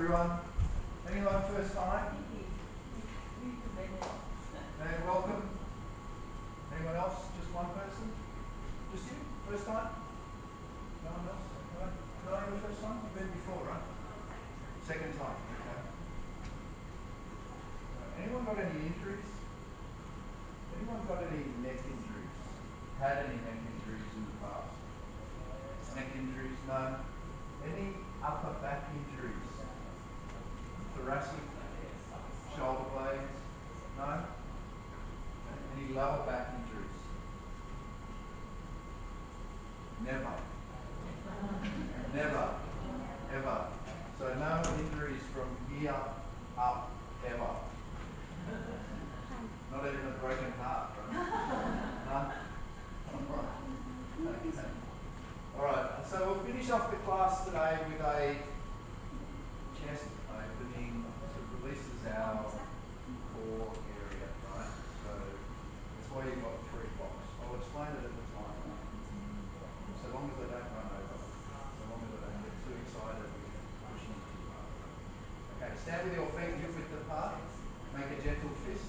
everyone. Anyone first time? Okay, welcome. Anyone else? Just one person? Just you? First time? No one else? No, you're the first time? You've been before, right? Second time. Okay. Anyone got any injuries? Anyone got any neck injuries? Had any neck injuries in the past? Neck injuries? No. Any upper back injuries? Thoracic? Shoulder blades? No? Any lower back injuries? Never. Never. Ever. So no injuries from here up ever. Not even a broken heart, right? None? Okay. Alright, so we'll finish off the class today with a chest opening. So it releases our core area, right? So that's why you've got 3 blocks. I'll explain it at the time. So long as they don't run over. So long as they don't get too excited with pushing too hard. Okay, stand with your feet hip width apart. Make a gentle fist.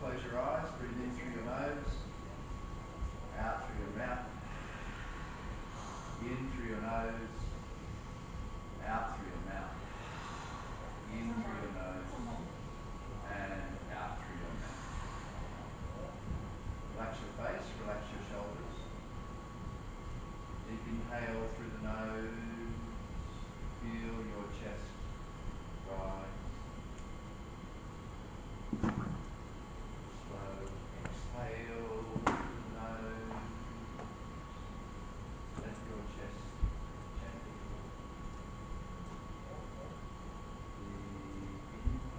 Close your eyes, breathe in through your nose, out through your mouth. In through your nose, out through your mouth. In through your nose, and out through your mouth. Relax your face, relax your shoulders. Deep inhale through the nose. Feel your chest rise. Slow exhale through the nose. Let your chest gently fall.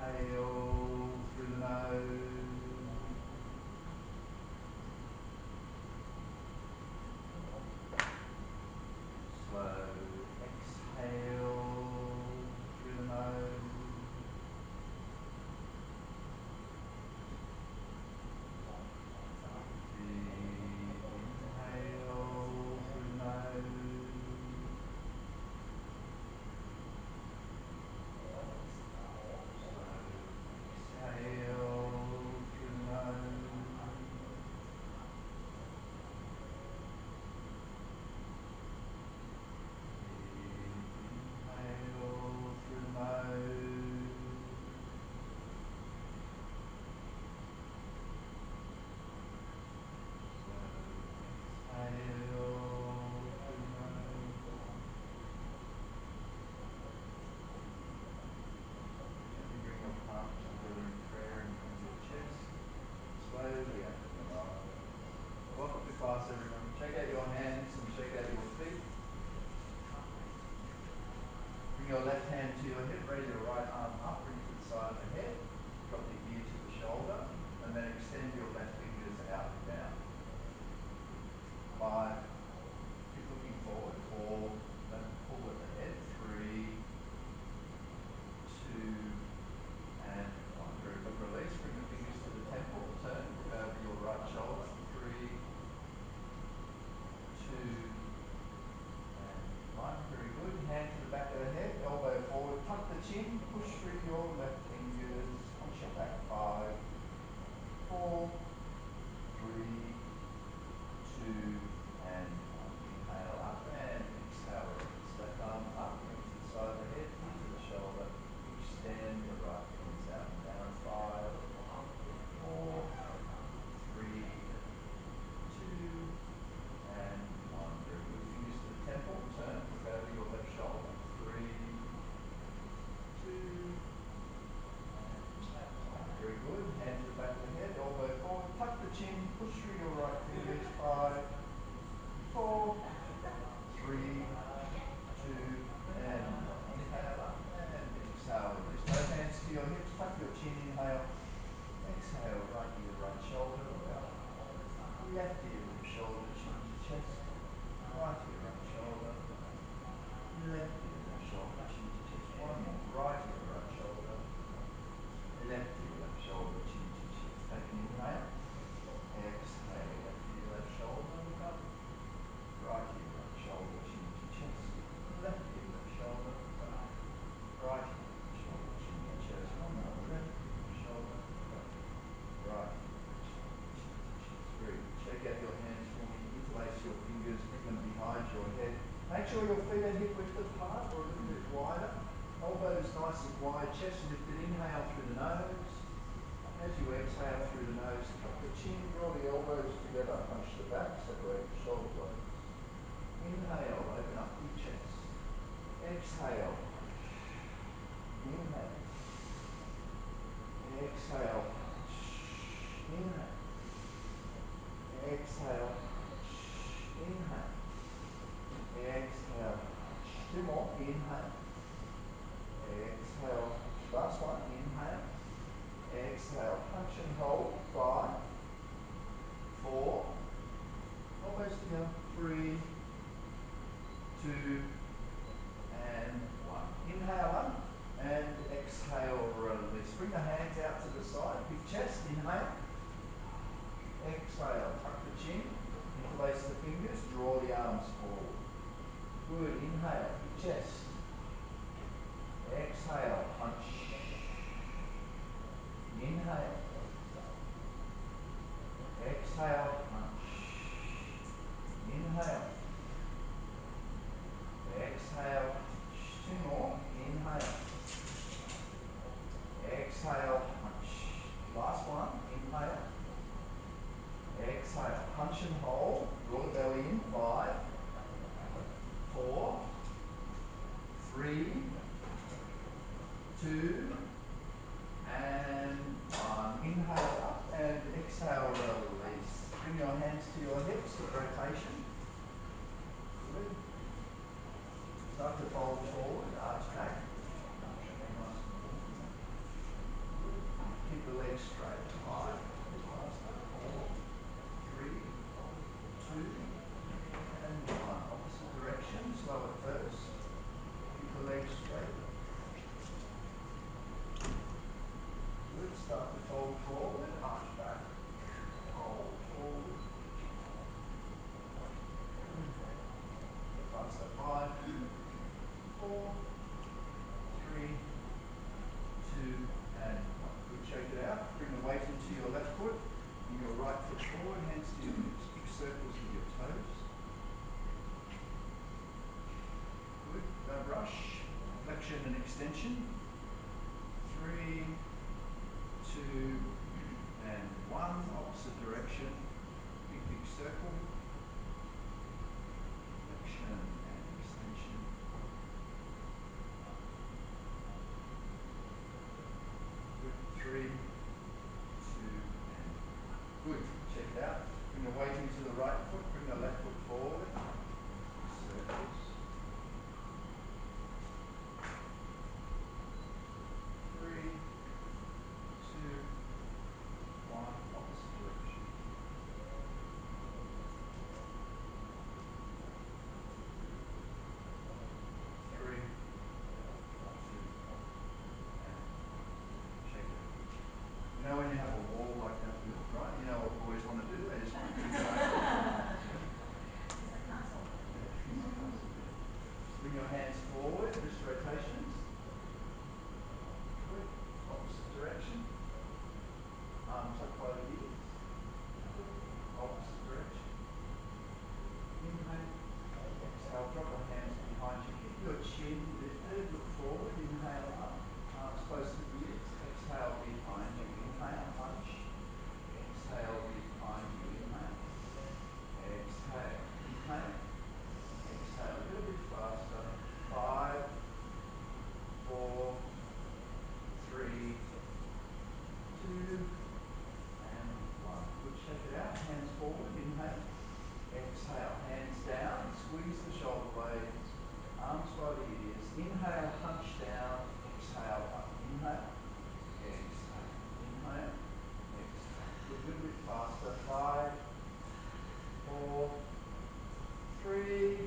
Inhale through the nose. Slow exhale through the nose. Inhale through the nose. Exhale through the nose. Inhale through the nose. Exhale through the nose. Gently bring your palms together in prayer and from your chest. Slowly open your eyes. Welcome to class, everyone. Shake out your hands and shake out your feet. Bring your left hand to your hip, raise your right arm up, bring it to the side of the head, drop the ear to the shoulder, and then extend your left fingers out and down. 5, keep looking forward. 4, then pull at the head. 3, 2, and 1. Very good. Release. Bring the fingers to the temple. Turn. Look over your right shoulder. 3, 2, and 1. Very good. Hand to the back of the head. Elbow forward. Tuck the chin. Push through your left fingers. Punch your back. 5, 4, 3, 2, and 1. Inhale up and exhale. Release. Left arm up. Bring it to the side of the head. Into the shoulder. Extend your right fingers out and down. 5, 4, 3, 2, and 1. Very good. Fingers to the temple. Turn. Look over your left shoulder. 3, 2, and 1. Very good. Hand to the back of the head. Elbow forward. Tuck the chin. Push through your right fingers. 5, 4, 3, 2, and 1. Inhale up and exhale. Release. Both hands to your hips. Tuck your chin. Inhale. Exhale. Right ear, right shoulder. Left ear, left shoulder. Chin to chest. Right ear, right shoulder. Left ear, left shoulder. Chin to chest. 1 more. Right ear, right shoulder. Left ear, left shoulder. Chin to chest. Take an inhale. Exhale. Left ear, left shoulder. Look up. Right ear, right shoulder. Chin to chest. Left ear, left shoulder. Right nice and wide, chest lifted, inhale through the nose. As you exhale through the nose, tuck the chin, draw the elbows together, punch the back, separate the shoulder blades. Inhale, open up your chest. Exhale. Inhale. Exhale. Inhale. Exhale. Inhale. Exhale. Two more. Inhale. Exhale. Last one. Inhale. Exhale. Punch and hold. 5, 4. Elbows together. 3, 2, and 1. Inhale up and exhale, release. Bring the hands out to the side. Big chest. Inhale. Exhale. Tuck the chin. Interlace the fingers. Draw the arms forward. Good. Inhale. Big chest. Exhale. Punch. Inhale. Exhale. Punch. Inhale. Exhale. 2 more. Inhale. Exhale. Punch. Last one. Inhale. Exhale. Punch and hold. Draw the belly in. 5, 4, 3, 2, and 1. Inhale up and exhale, release. Bring your hands to your hips for rotation. Good. Start to fold forward, arch back. Keep the legs straight. 5, 4, 3, 2, and 1. Opposite direction, slow at first. Keep the legs straight. Good. Start to fold forward, arch back. Fold forward. Faster. 5, 4, 3, 2, and 1. Good. Shake it out. Bring the weight into your left foot. Bring your right foot forward. Hands to your hips. Big circles with your toes. Good. Don't rush. Flexion and extension. 3, 2, and 1. Opposite direction. Big, big circle. Flexion and extension. Good. 3, 2, and 1. Good. Check it out. Bring the weight into the right foot. Bring the left foot forward. Circles. 3, 2, 1. Opposite direction. 3, 2, and shake it. You know when you have a wall like that, right? You know what boys want to do? They just want to do that. Bring your hands forward, wrist rotations. Good. Opposite direction. Arms up by the ears. Opposite direction. Inhale. Exhale. Drop the hands behind you. Keep your chin lifted. Look forward. Inhale up. Arms close to the ears. Exhale behind you. Inhale. Punch. Exhale behind you. Inhale. Exhale. Inhale. Exhale. A little bit faster. 5, 4, 3, 2, and 1. Good. Shake it out. Hands forward. Inhale. Exhale. Hands down. Squeeze the shoulder blades. Arms by the ears. Inhale. Punch down. Exhale up. Inhale. Exhale. Inhale. Exhale. Good. A little bit faster. 5, 4, 3,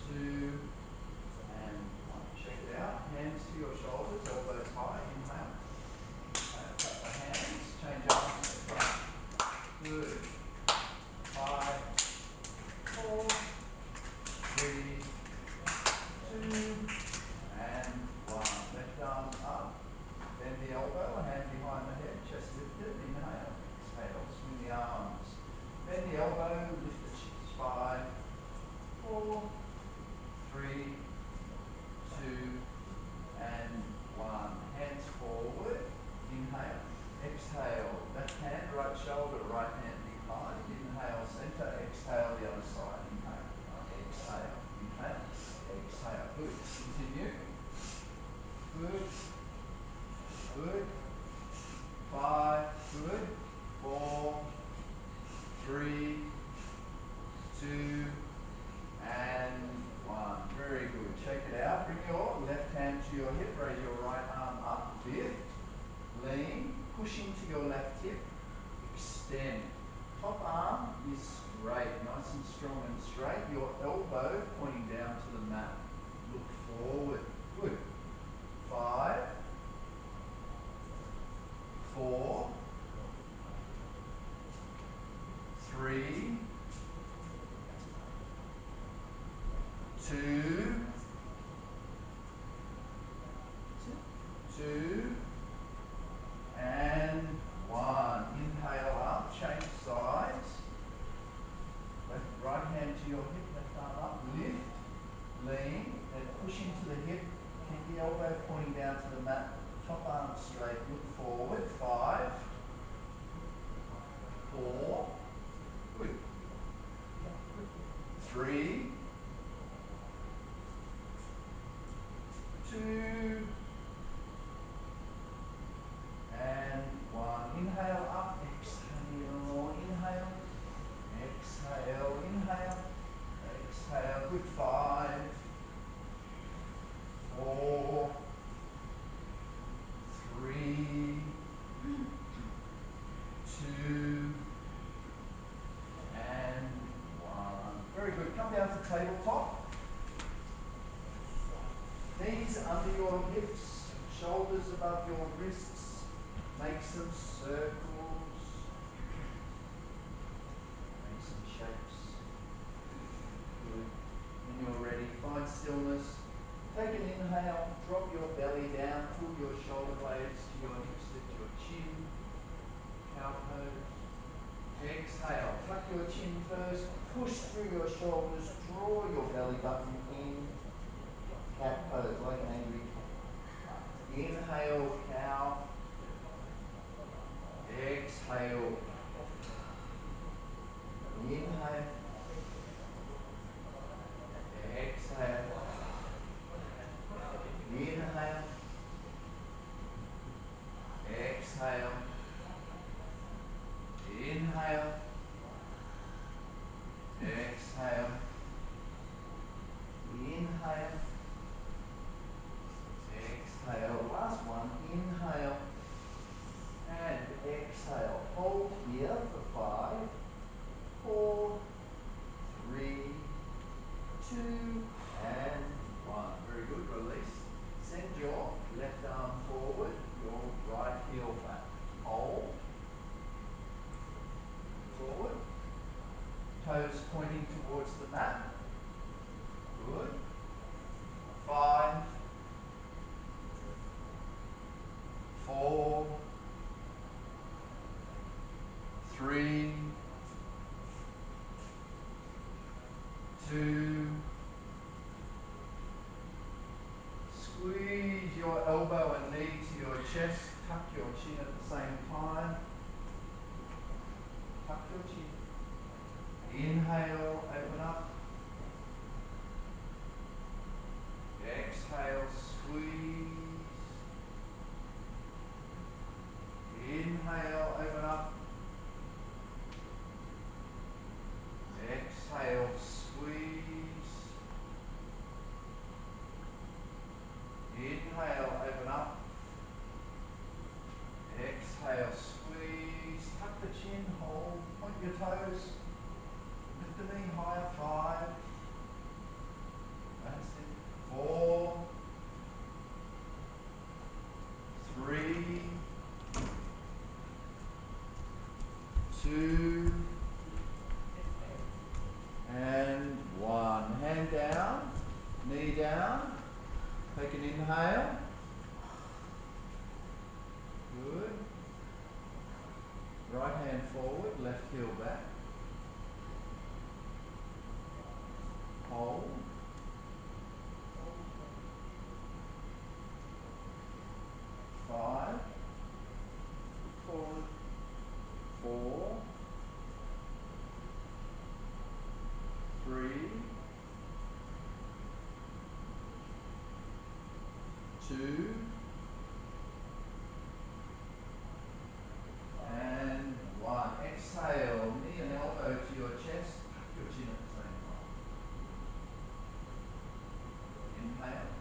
2, and 1. Check it out. Hands to your shoulders, elbows high. Inhale. Exhale. Tap the hands. Change arms. Good. 5, 4, 3, 2, and 1. Left arm up. Bend the elbow, hand behind the head, chest lifted. Inhale. Exhale. Swing the arms. Bend the elbow, lift the chest. 5, 4, 3, 2, and your hip, raise your right arm up, lift, lean, push into your left hip, extend. Top arm is straight, nice and strong and straight. Your elbow pointing down to the mat. Look forward. Good. 5, 4, 3, 2, 2, and 1. Inhale up, change sides. Right hand to your hip, left arm up, lift, lean, and push into the hip. Keep the elbow pointing down to the mat. Top arm straight, look forward. 5, 4, good. 3, 2, and 1. Inhale up, exhale, inhale, exhale, inhale, exhale. Good. 5, 4, 3, 2, and 1. Very good. Come down to tabletop. Knees under your hips, shoulders above your wrists. Make some circles. Make some shapes. Good. When you're ready, find stillness. Take an inhale, drop your belly down, pull your shoulder blades to your hips, lift your chin. Cow pose. Exhale, tuck your chin first, push through your shoulders, draw your belly button in. Cat pose, like an angry cat. Inhale, cow. Exhale. Inhale. Exhale. Inhale. Exhale. Inhale. Exhale. Inhale. Exhale. Last one. Inhale. And exhale. Hold here for 5, 4, 3, 2, and 1. Very good. Release. Send your left arm forward, your right heel back. Hold. Forward. Toes pointing towards the mat. Good. 5, 4, 3, 2. Squeeze your elbow and knee to your chest. Tuck your chin at the same time. Tuck your chin. Inhale, open up. Exhale, squeeze. Inhale, open up. Exhale, squeeze. Inhale, open up. Exhale, squeeze. Tuck the chin, hold. Point your toes. Lift the knee higher. 5. That's it. 4, 3, 2, and 1. Hand down, knee down. Take an inhale. Good. Right hand forward, left heel back. Hold. Five. Forward. 4, 3, 2, and 1. Exhale, knee and elbow to your chest, tuck your chin at the same time. Inhale.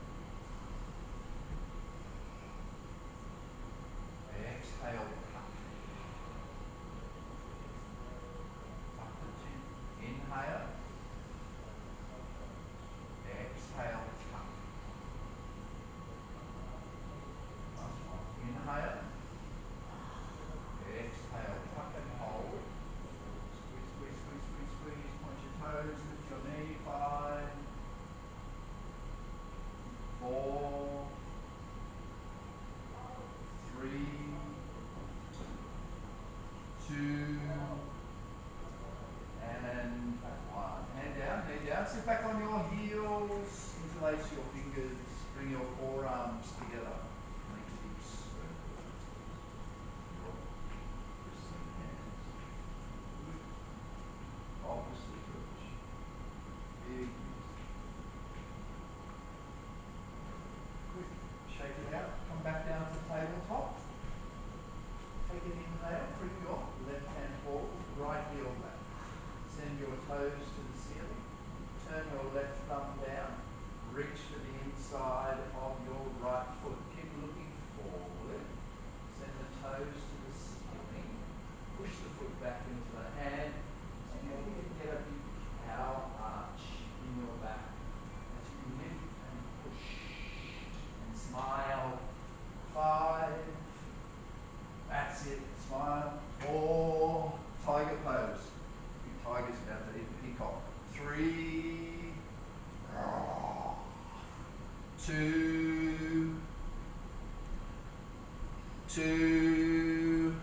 2,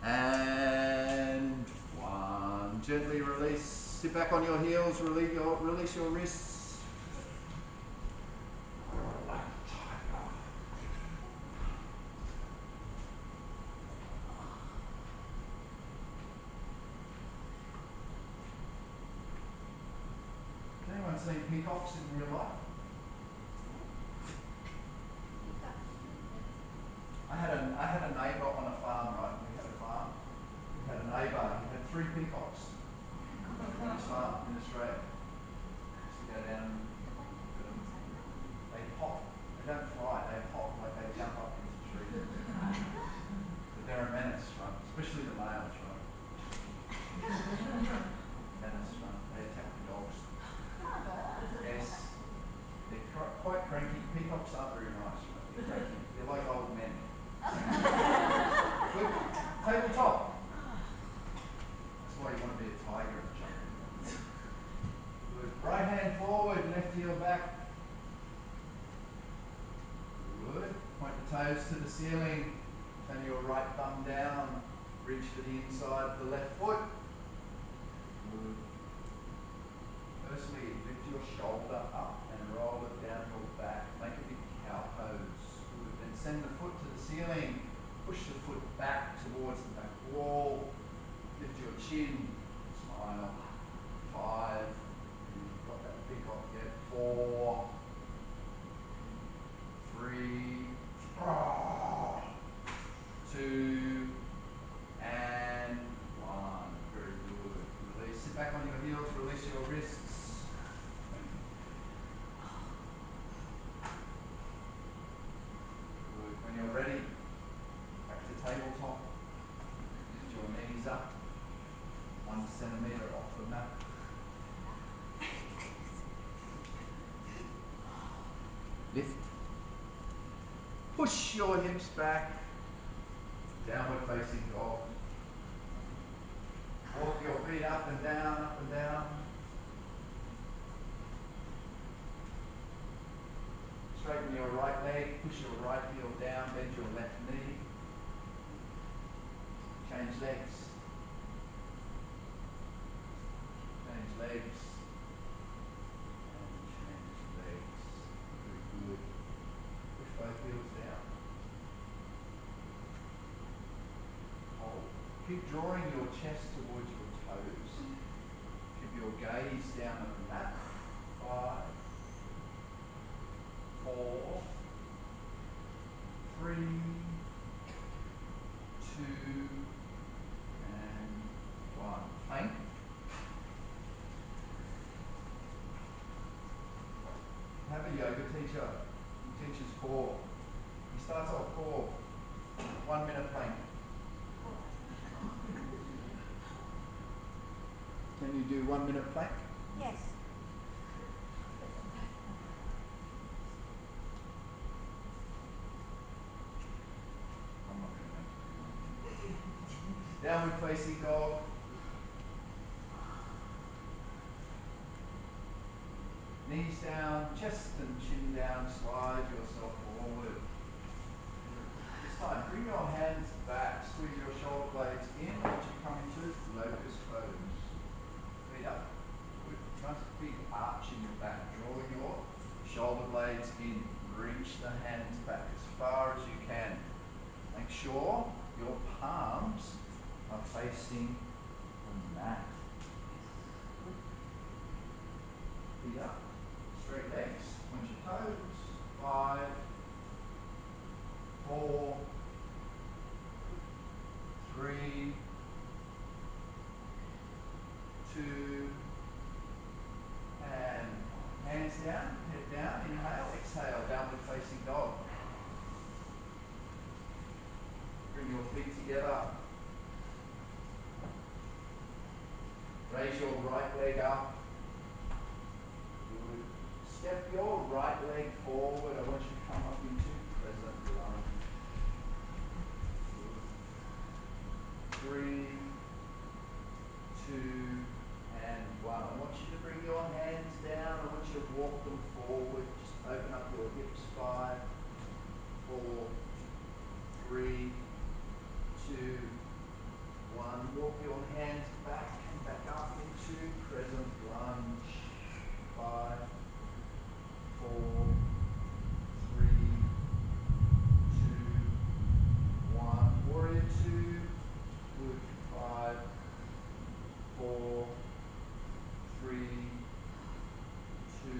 and 1. Gently release. Sit back on your heels. Release your wrists. Has anyone seen peacocks in real life? I had a neighbour on a farm, right? We had a farm. We had a neighbour, he had 3 peacocks on his farm in Australia. Used to go down and look at them. They hop. They don't fly, they hop, like they jump up into trees. But they're a menace, right? Especially the males, right? Menace, right? They attack the dogs. Yes. They're quite cranky. Peacocks aren't very nice, right? They're cranky. They're like old men. Good. Tabletop. That's why you want to be a tiger in the jungle. Good. Right hand forward, left heel back. Good. Point the toes to the ceiling. Turn your right thumb down. Reach for the inside of the left foot. Good. Firstly, lift your shoulder up and roll it down your back. Make a big cow pose. Good. Then send the foot to the ceiling. Push the foot back towards the back wall. Lift your chin. Smile. 5. You've got that peacock yet. 4. 3. 2. And 1. Very good. Release. Sit back on your heels. Release your wrists. Good. When you're ready, back to tabletop. Lift your knees up 1 centimetre off the mat. Lift. Push your hips back. Downward facing dog. Walk your feet up and down, up and down. Straighten your right leg, push your right heel down, bend your left knee. Change legs. Change legs. And change legs. Very good. Push both heels down. Hold. Keep drawing your chest towards your toes. Keep your gaze down at the mat. 5. 4, 3, 2, and 1. Plank. Have a yoga teacher who teaches core. He starts off core. 1 minute plank. Can you do 1 minute plank? Yes. I'm not going to make it. Downward facing dog. Knees down, chest and chin down, slide yourself forward. This time, bring your hands back, squeeze your shoulder blades in, as you come into locust pose. Feet up. Good. Nice big arch in your back. Draw your shoulder blades in. Reach the hands back as far as you can. Make sure your palms are facing the mat. Feet up. Straight legs. Point your toes. 5, 4, 3, 2, and hands down, head down, inhale, exhale, downward facing dog. Bring your feet together. Raise your right leg up. Good. Step your right leg forward. I want you to come up into present lunge. Good. 3, 2, and 1. I want you to bring your hands down. I want you to walk them forward. Just open up your hips. 5, 4, 3, 2, 1. Walk your hands back and back up into crescent lunge. 5, 4, 3, 2, 1. Warrior 2. Good. 5, 4, 3, 2.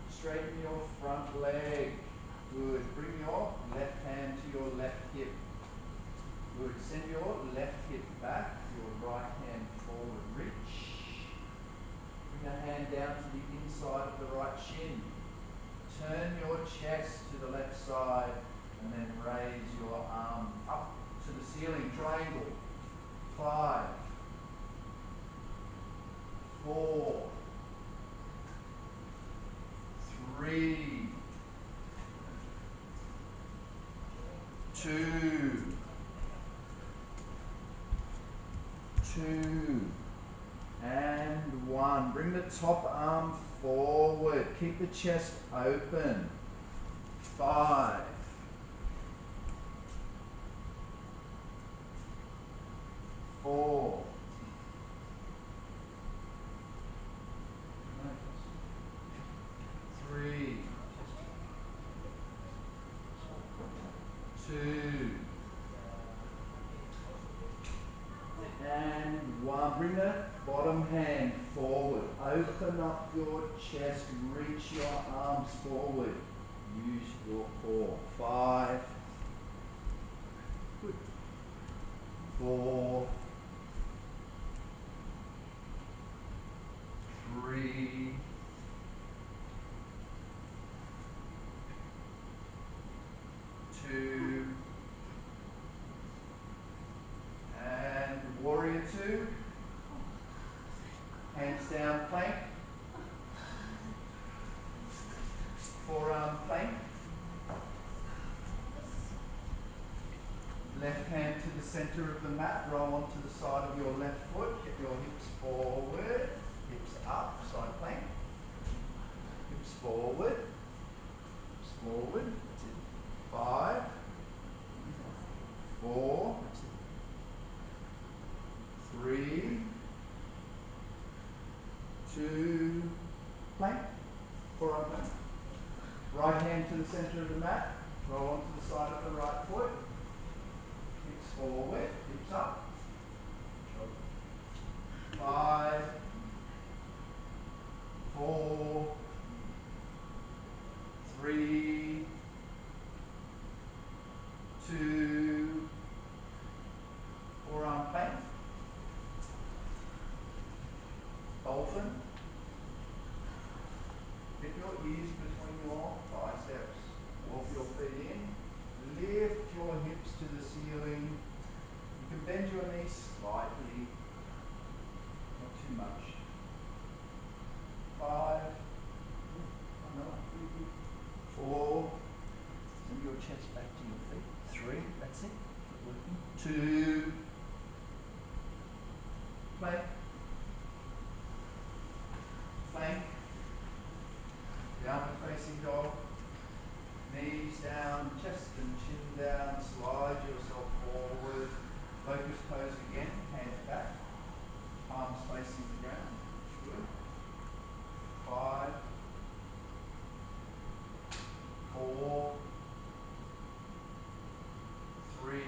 Straighten your front leg. Good. Bring your left hand to your left hip. Good. Send your left hip back, your right hand forward. Reach. Bring your hand down to the inside of the right shin. Turn your chest to the left side and then raise your arm up to the ceiling. Triangle. 5, 4, 3, 2, 2, and 1. Bring the top arm forward. Keep the chest open. 5, 4, 3, 2, and 1. Bring the bottom hand forward. Open up your chest. Reach your arms forward. Use your core. 5, good. 4, 3, 2, and warrior 2. Hands down plank. Forearm plank. Left hand to the center of the mat. Roll onto the side of your left foot. Get your hips forward. Hips up. Side plank. Hips forward. Hips forward. That's it. 5, 4, 3, 2, plank. Forearm plank. Right hand to the center of the mat. Roll onto the side of the right foot. Hips forward, hips up. 5, 4, 3, 2, forearm plank. Dolphin. Get your ears between your biceps. Walk your feet in. Lift your hips to the ceiling. You can bend your knees slightly, not too much. 5, 4, send your chest back to your feet. 3, that's it. Keep working. 2, plank, plank, downward facing dog. Knees down, chest and chin down, slide yourself forward. Locust pose again, hands back, palms facing the ground. Good. 5, 4, 3,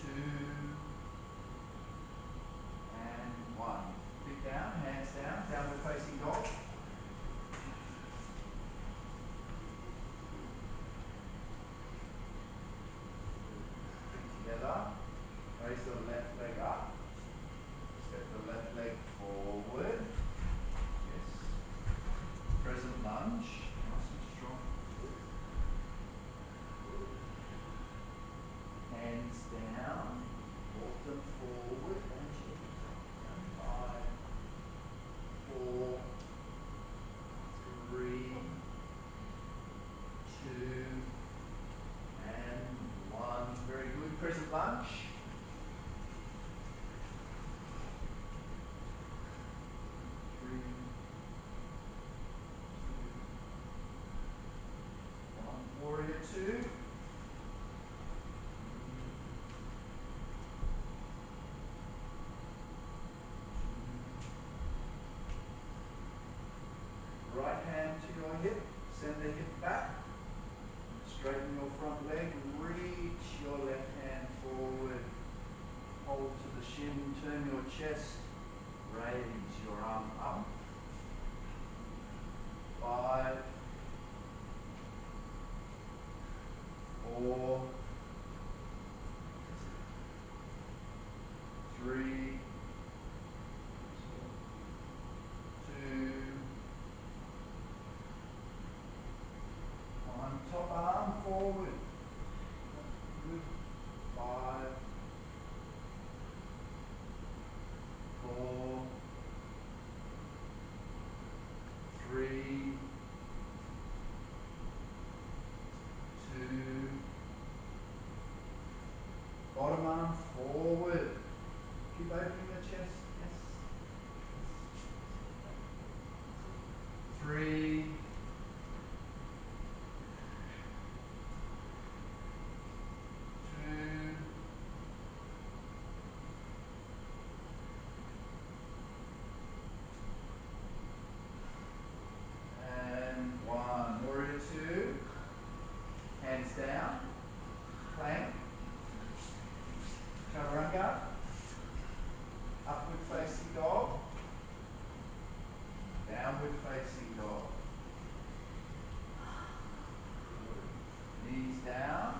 2, and 1. Feet down, hands down, downward facing dog. Together, raise the left leg up, step the left leg forward, yes, crescent lunge, nice and strong, hands down, walk them forward, and check. 5, 4, 3, 2, and 1. Very good. Crescent lunge. 3, 2, 1. hip, send the hip back, straighten your front leg, reach your left hand forward, hold to the shin, turn your chest, raise your arm up. 5, 4, 3, 2, 1. Top arm forward. Good. 5, 4, 3, 2. Bottom arm forward. Keep opening the chest. Yes. 3, 2, 1. Warrior 2. Hands down. Plank. Chaturanga. Upward facing dog. Downward facing dog. Knees down.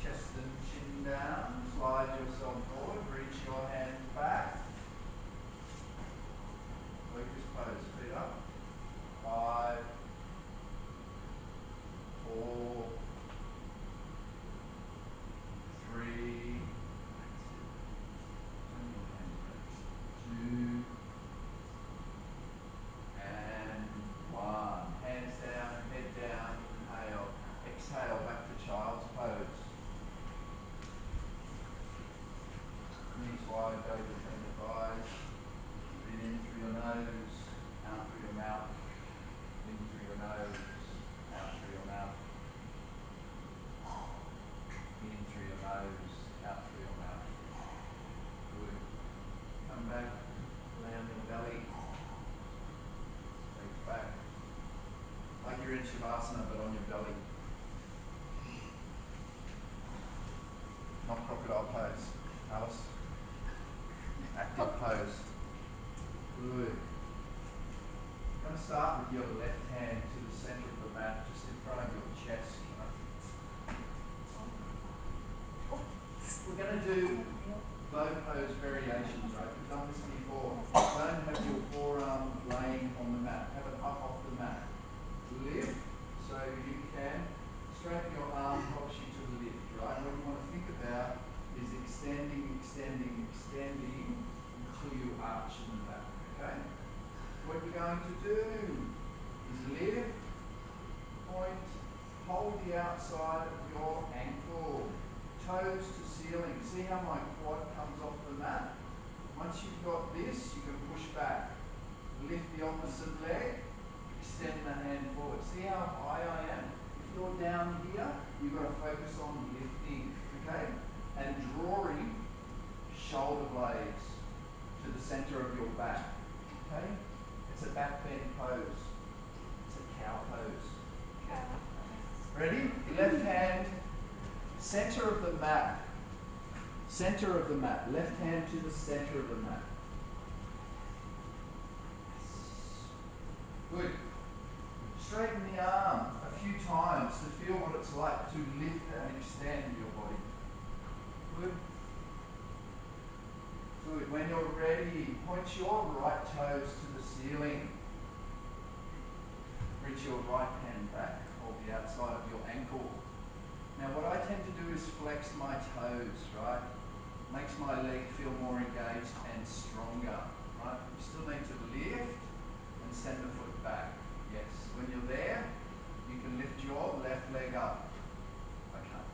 Chest and chin down. Slide yourself forward. Reach your hands back. Locust pose. Feet up. 5, 4, 3, 2, and 1. Hands down, head down, inhale. Exhale, back to child's pose. Knees wide, go between the thighs. Breathe in through your nose, out through your mouth. In through your nose, out through your mouth. In through your nose, out through your mouth. Good. Come back, lay on your belly. Legs back. Like you're in Shavasana, but on your belly. Not crocodile pose. Alice. Active pose. Good. I'm going to start with your left hand to the center of the mat, just in front of your chest. We're going to do bow pose variations, right? We've done this before. Don't have your forearm laying on the mat. Have it up off the mat. Lift, so you can straighten your arm, helps you to lift, right? What you want to think about is extending, extending, extending until you arch in the back, okay? What you're going to do is lift, point, hold the outside of your ankle, toes to ceiling. See how my quad comes off the mat? Once you've got this, you can push back. Lift the opposite leg, extend the hand forward. See how high I am? If you're down here, you've got to focus on lifting, okay? And drawing shoulder blades to the center of your back, okay? It's a back bend pose. It's a cow pose. Ready? Left hand, center of the mat. Center of the mat. Left hand to the center of the mat. Good. Straighten the arm a few times to feel what it's like to lift and extend your body. Good. Good. When you're ready, point your right toes to the ceiling. Reach your right hand back, hold the outside of your ankle. Now what I tend to do is flex my toes, right? Makes my leg feel more engaged and stronger, right? You still need to lift and send the foot back. Yes. When you're there, you can lift your left leg up. Okay.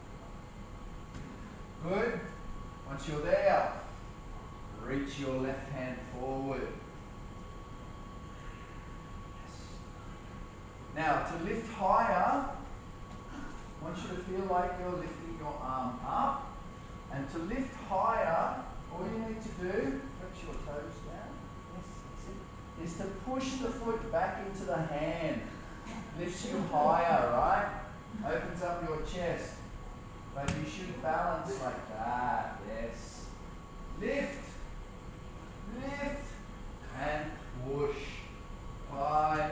Good. Once you're there, reach your left hand forward. Yes. Now, to lift higher, I want you to feel like you're lifting your arm up. And to lift higher, all you need to do, flex your toes down, yes, that's it, is to push the foot back into the hand. lifts you higher, right? Opens up your chest. But you should balance like that, yes. Lift, lift, and push. 5,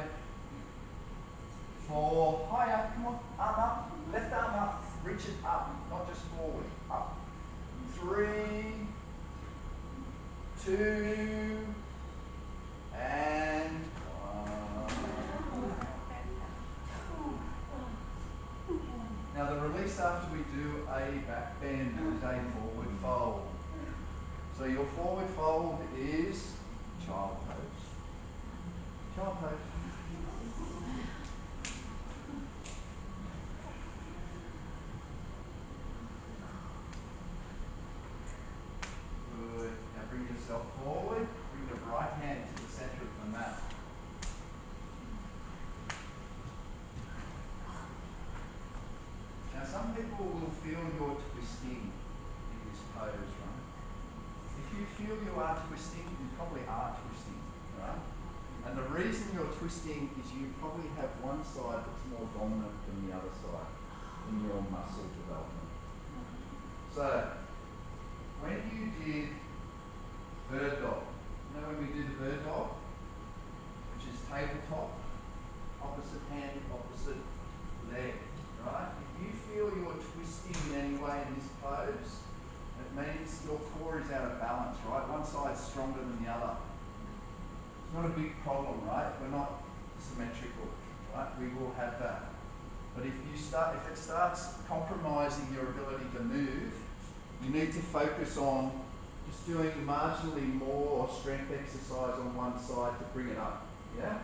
4, higher, come on, arm up, left arm up, reach it up, not just forward, up. 3, 2, and 1. Now the release after we do a back bend is a forward fold. So your forward fold is child pose. Child pose. Good. Now bring yourself forward. Bring the right hand to the center of the mat. Now some people will feel you're twisting in this pose, right? If you feel you are twisting, you probably are twisting, right? And the reason you're twisting is you probably have one side that's more dominant than the other side in your muscle development. So, when you did bird dog, you know when we do the bird dog, which is tabletop, opposite hand, opposite leg, right? If you feel you're twisting in any way in this pose, it means your core is out of balance, right? One side's stronger than the other. It's not a big problem, right? We're not symmetrical, right? We will have that. But if it starts compromising your ability to move, you need to focus on just doing marginally more strength exercise on one side to bring it up. Yeah?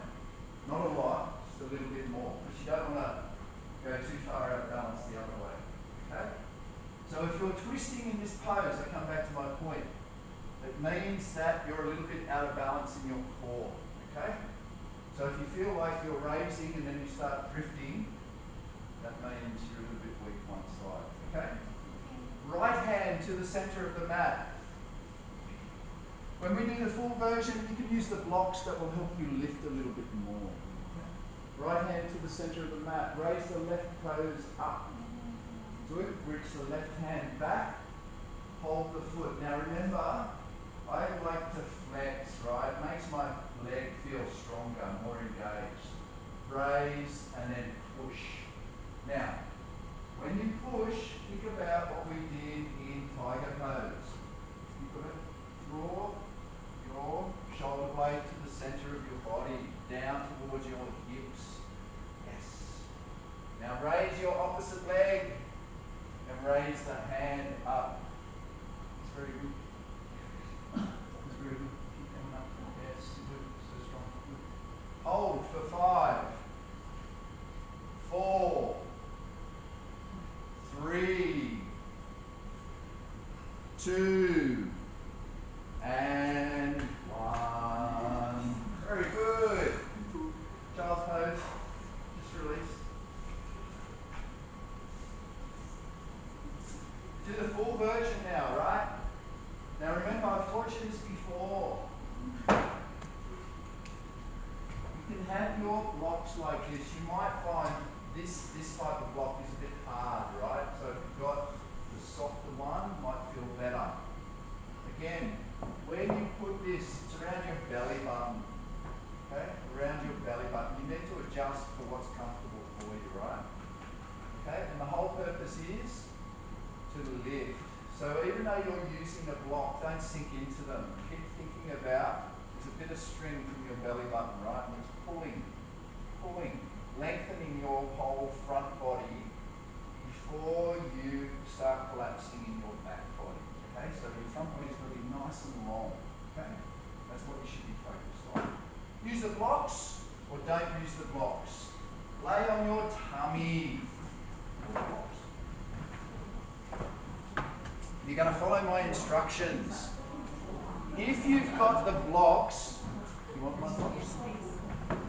Not a lot, just a little bit more. Because you don't want to go too far out of balance the other way. Okay? So if you're twisting in this pose, I come back to my point, it means that you're a little bit out of balance in your core. Okay? So if you feel like you're raising and then you start drifting, that means you're a little bit weak one side. Okay? Right hand to the center of the mat. When we do the full version, you can use the blocks that will help you lift a little bit more. Right hand to the center of the mat. Raise the left toes up. Good. Reach the left hand back. Hold the foot. Now remember, I like to flex, right? It makes my leg feel stronger, more engaged. Raise and then push. Now, when you push, think about what we did in tiger pose. You've got to draw your shoulder blade to the center of your body, down towards your hips. Yes. Now raise your opposite leg and raise the hand up. It's very good. It's very good. Keep coming up. Yes, good. So strong. Good. Hold for 5, 4, 3, 2, and 1. Very good. Child's pose. Just release. Do the full version now, right? Now remember, I've taught you this before. You can have your blocks like this. You might find this type of block is a bit hard, right? So if you've got the softer one, might feel better. Again, where you put this, it's around your belly button. Okay? Around your belly button. You need to adjust for what's comfortable for you, right? Okay? And the whole purpose is to lift. So even though you're using a block, don't sink into them. Keep thinking about, there's a bit of string from your belly button, right? And it's pulling, lengthening your whole front body before you start collapsing in your back body. Okay, so your front body's got to be nice and long. Okay, that's what you should be focused on. Use the blocks or don't use the blocks. Lay on your tummy. You're going to follow my instructions. If you've got the blocks, you want my blocks?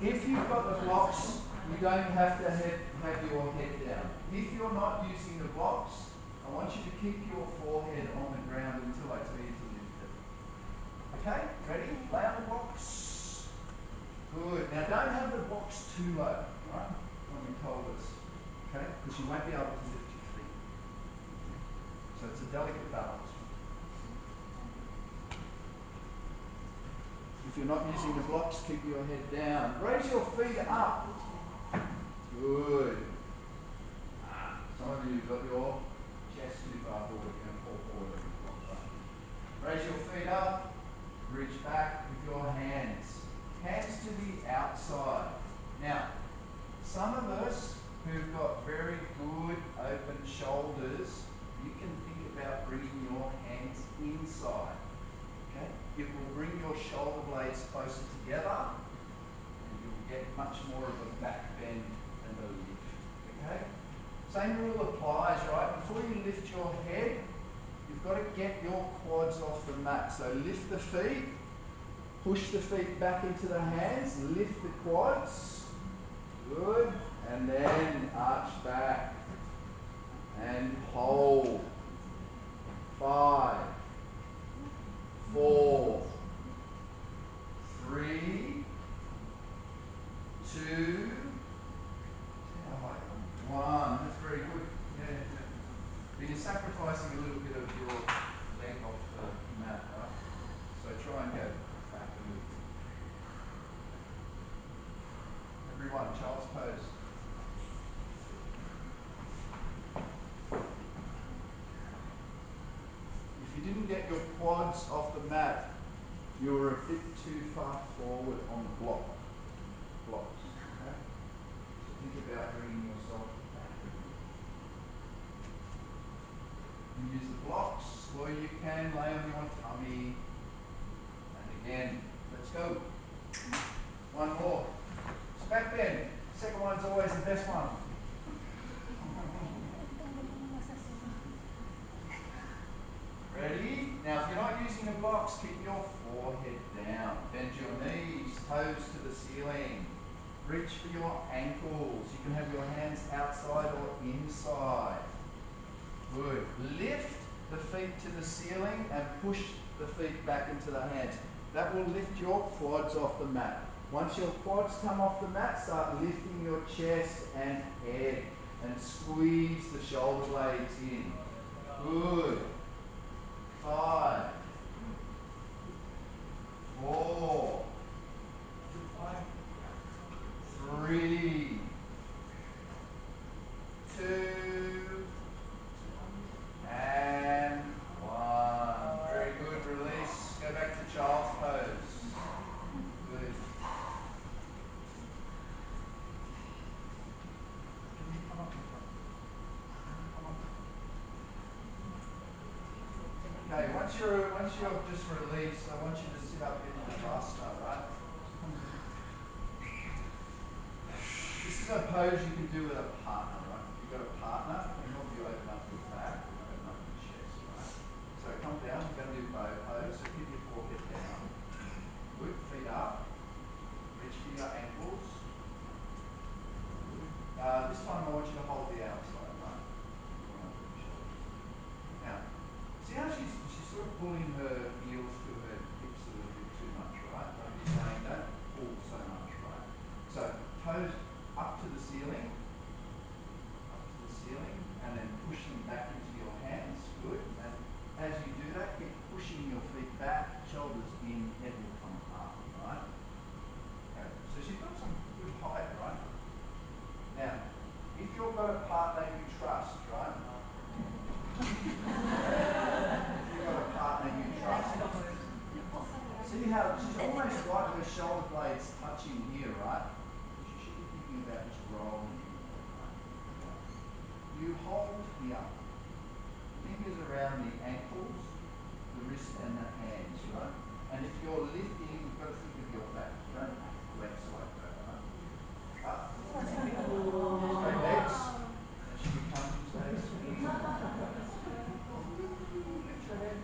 If you've got the blocks, you don't have to have your head down. If you're not using the blocks, I want you to keep your forehead on the ground until I tell you to lift it. Okay, ready? Lay on the blocks. Good. Now don't have the blocks too low, right? Tommy told us, okay? Because you won't be able to lift your feet. So it's a delicate balance. If you're not using the blocks, keep your head down. Raise your feet up. Good. Some of you have got your chest too far forward, you're going to fall forward every block. Raise your feet up. Reach back with your hands. Hands to the outside. Now, some of us who've got very good open shoulders, you can think about bringing your hands inside. Okay? It will bring your shoulder blades closer together and you'll get much more of a back bend and a lift. Okay? Same rule applies, right? Before you lift your head, you've got to get your quads off the mat. So lift the feet, push the feet back into the hands, lift the quads. Good. And then arch back and hold. 5, 4, 3, 2, 1. That's very good. Yeah. But you're sacrificing a little bit of your leg off the mat, right? So try and go back a little bit. Everyone, child's pose. If you didn't get your quads off the mat, you were a bit too far forward on the blocks. Okay? So think about bringing yourself back. You use the blocks, or you can lay on your tummy. And again, let's go. One more. So back bend. Second one's always the best one. Ready? Now, if you're not using the blocks, keep your forehead down. Bend your knees, toes to the ceiling. Reach for your ankles. You can have your hands outside or inside. Good. Lift the feet to the ceiling and push the feet back into the hands. That will lift your quads off the mat. Once your quads come off the mat, start lifting your chest and head and squeeze the shoulder blades in. Good. 5, 4, 3, 2, and 1. Very good. Release. Go back to child's pose. Good. Can you come up in front? Okay, once you're just released, I want you to sit up in the Vipassana, right? This is a pose you can do with a partner, right? If you've got a partner, and help you open up your back, open up your chest, right? So come down, we're going to do bow pose, so keep your forehead down. Good, feet up. Reach for your ankles. This time I want you to hold the outside, right? Now, see how she's sort of pulling her heels to her hips a little bit too much, right? Like you're saying, don't pull so much, right? So toes up to the ceiling, and then push them back into your hands. Good. And as you do that, keep pushing your feet back, shoulders in, head will come up, right? Okay. So she's got some good height, right? Now, if you've got a partner you trust, right? See how she's almost got her shoulder blades touching here, right? She should be thinking about just rolling. You hold here. Fingers around the ankles, the wrist and the hands, right? And if you're lifting, you've got to think of your back. You don't flex like that, right? Up. Straight legs. And she becomes a swing. Lift your head.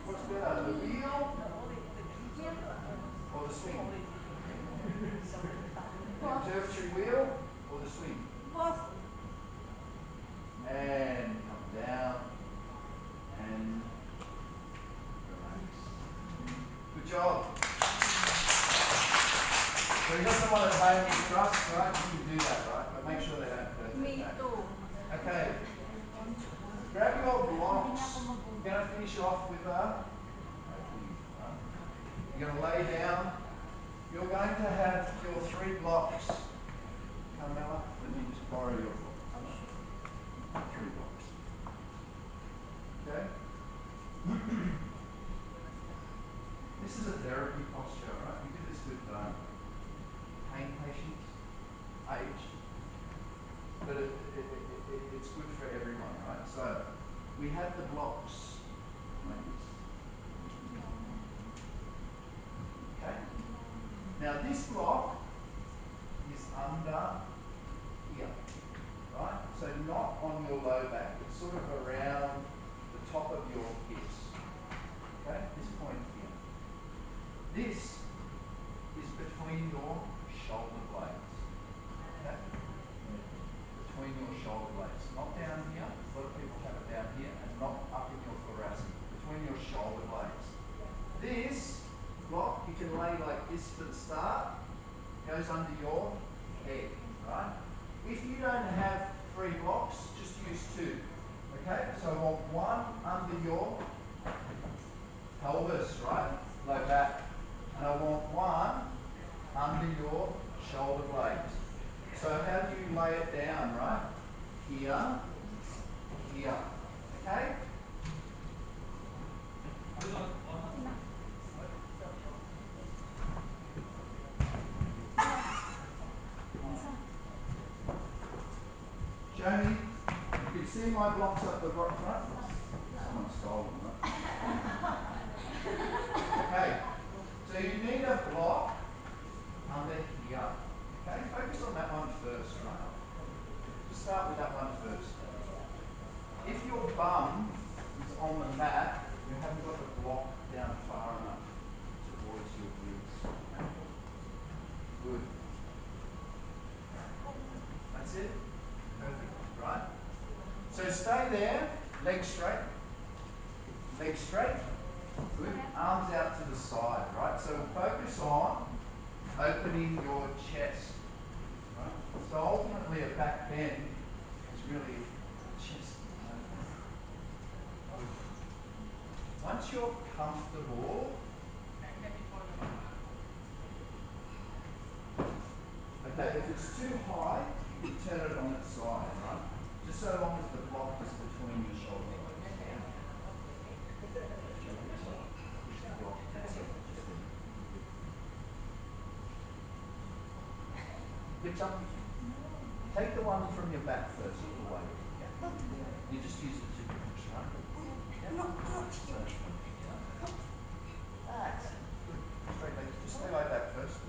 What's better, the wheel or the swing? The observatory wheel or the swing? And come down and relax. Good job. trust, right? You can do that, right? But make sure they don't hurt Me their back. too. Okay. Grab your blocks. We're going to finish off with you're going to lay down. You're going to have your 3 blocks. Carmela, let me just borrow your blocks. 3 blocks. Okay? This is a therapy posture, right? We do this with pain patients, age, but it's good for everyone, right? So we have the blocks like this. Okay? Now this block is under here, right? So not on your low back, it's sort of around the top of your hips. Okay? This point here. This is between your shoulder blades. Okay? Between your shoulder blades. Not down here. A lot of people have it down here and not up in your thoracic. Between your shoulder blades. This block you can lay like this for the start. Goes under your head. Right? If you don't have 3 blocks, just use 2. Okay? So I want one under your pelvis, right? Low back. And I want one under your shoulder blades. So how do you lay it down, right? Here, here. Okay? Joni, you can see my blocks up the front. Someone stole them, right? Okay. So you need a block under here. Okay, focus on that one first, right? Just start with that one first. If your bum is on the mat, you haven't got the block down far enough towards your glutes. Good. That's it? Perfect, right? So stay there, legs straight. Legs straight. Good. Arms out to the side, right? So focus on opening your chest. Right? So ultimately a back bend is really chest. Once you're comfortable, okay, if it's too high, you can turn it on its side, right? Just so long as the block is between your shoulders. Lift up. Take the one from your back first, all the way. You just use the 2 blocks, right? So, that's good. Straight legs. Just stay like that first.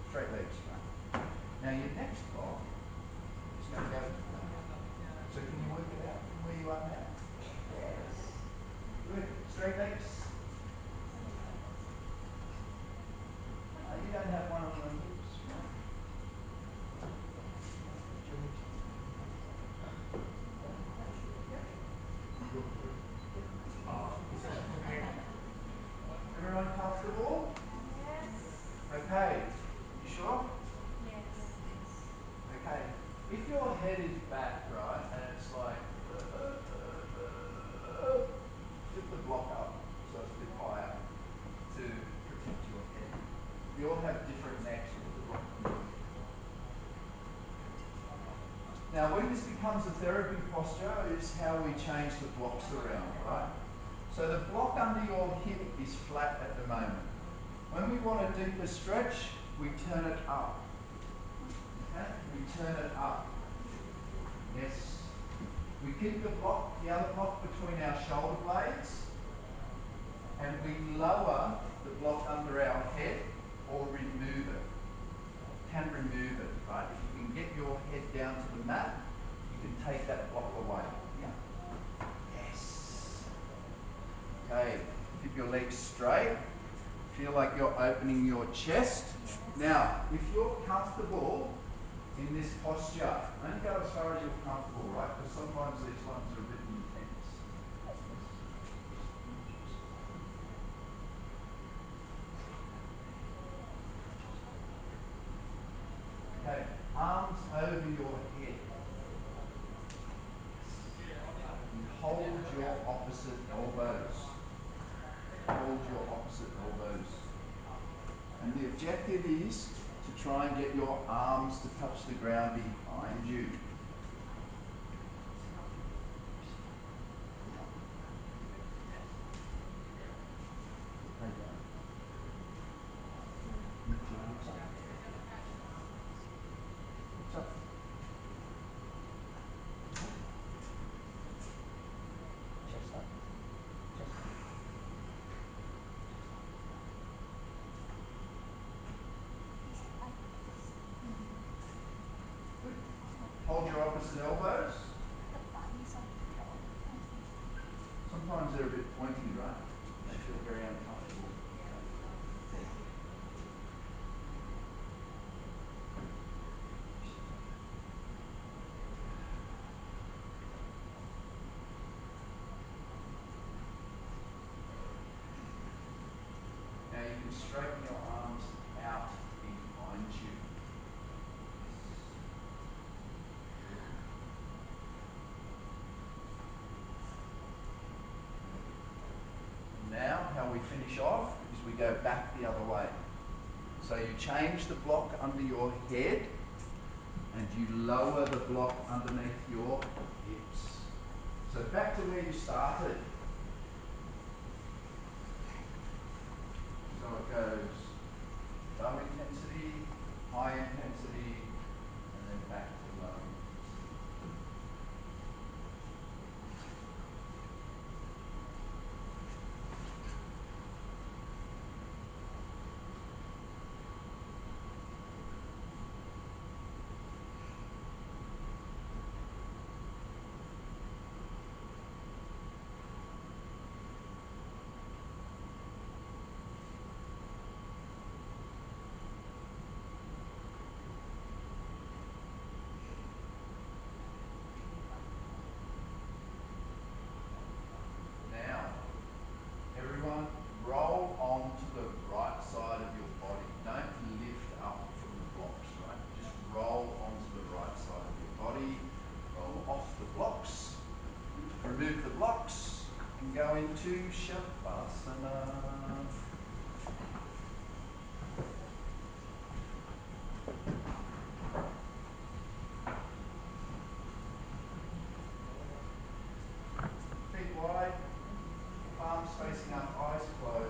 Straight legs, right? Now your next block is going to go. So can you work it out from where you are now? Yes. Good. Straight legs. You don't have one on the hips, right? Everyone comfortable? Yes. Okay. You sure? Yes. Okay. If your head is back, right, and it's like, flip the block up so it's a bit higher to protect your head. We all have different necks with the block. Now, when this becomes a therapy posture is how we change the blocks around, right? So the block under your hip is flat at the moment. When we want a deeper stretch, we turn it up. Okay? We turn it up. Yes. We keep the other block between our shoulder blades, and we lower the block under our head or remove it. Can remove it, right? If you can get your head down to the mat, you can take that block away. Yeah. Yes. Okay. Keep your legs straight. Feel like you're opening your chest. Now, if you're comfortable in this posture, don't go as far as you're comfortable, right? Because sometimes these ones are a bit intense. Okay. And the objective is to try and get your arms to touch the ground behind you. Hold your opposite elbows. Sometimes they're a bit pointy, right? They feel very uncomfortable. Now you can straighten your arms out behind you. Now, how we finish off is we go back the other way. So you change the block under your head and you lower the block underneath your hips. So back to where you started. So it goes low intensity, high intensity, and then back to low. Now, everyone, roll onto the right side of your body. Don't lift up from the blocks, right? Just roll onto the right side of your body. Roll off the blocks. Remove the blocks and go into Shavasana. Feet wide, palms facing up, eyes closed.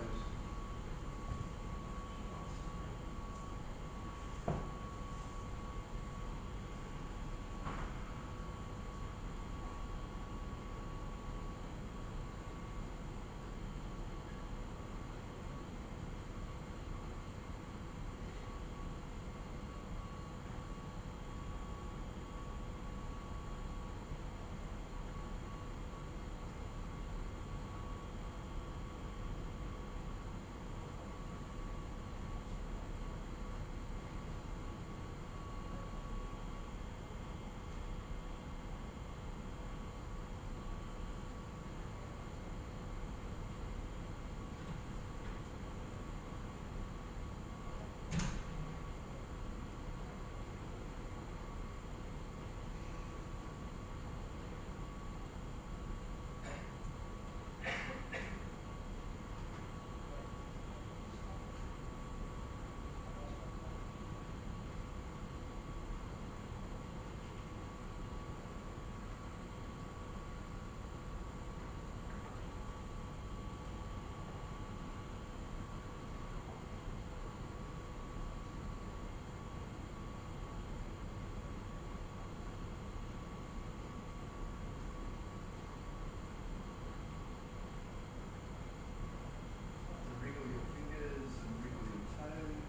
Wriggle your fingers and wriggle your toes.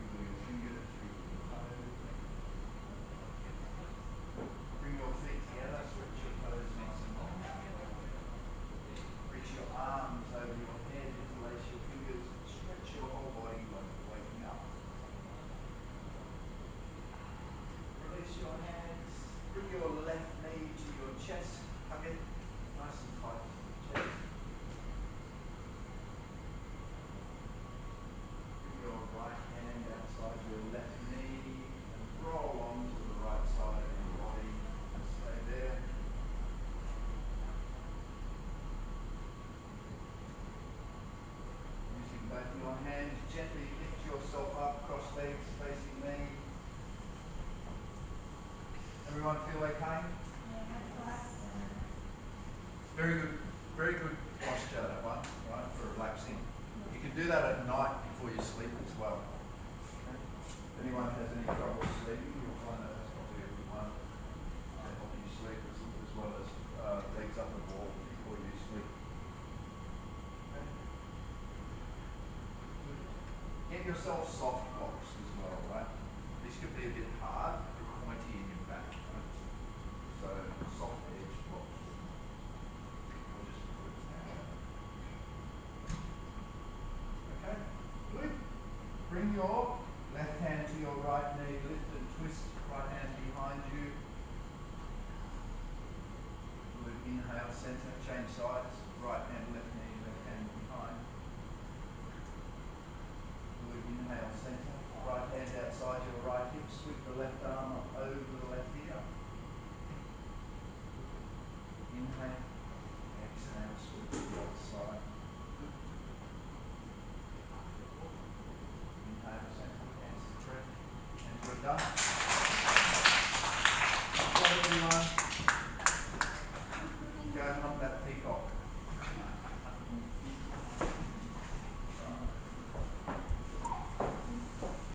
Wriggle your fingers, wriggle your toes. Bring your feet together, stretch your toes nice and long. Reach your arms over your head, interlace your fingers, stretch your whole body like waking up. Release your hands, bring your left knee to your chest, hug it nice and tight to the chest. Your right hand outside your left knee and roll onto the right side of your body. Stay there. Using both your hands, gently lift legs facing me. Everyone feel okay? Very good posture, that one, right, for relaxing. You can do that at night before you sleep as well. Okay? If anyone has any trouble sleeping, you'll find that that's probably a good one to help you sleep as well as legs up the wall before you sleep. Okay? Get yourself soft blocks as well, right? This could be a bit hard, a bit pointy in your back, right? So soft edge blocks. I'll just put it down. Okay, good. Bring your left hand to your right knee, lift and twist, right hand behind you. Good. Inhale, center, change sides, right hand, left knee, left hand behind. Good. Inhale, center, right hand outside your right hip, sweep the left arm up over the left ear. Inhale, exhale, sweep to the other side. Inhale, center, hands to breath, and we're done. Well done, everyone. Go and knock that peacock.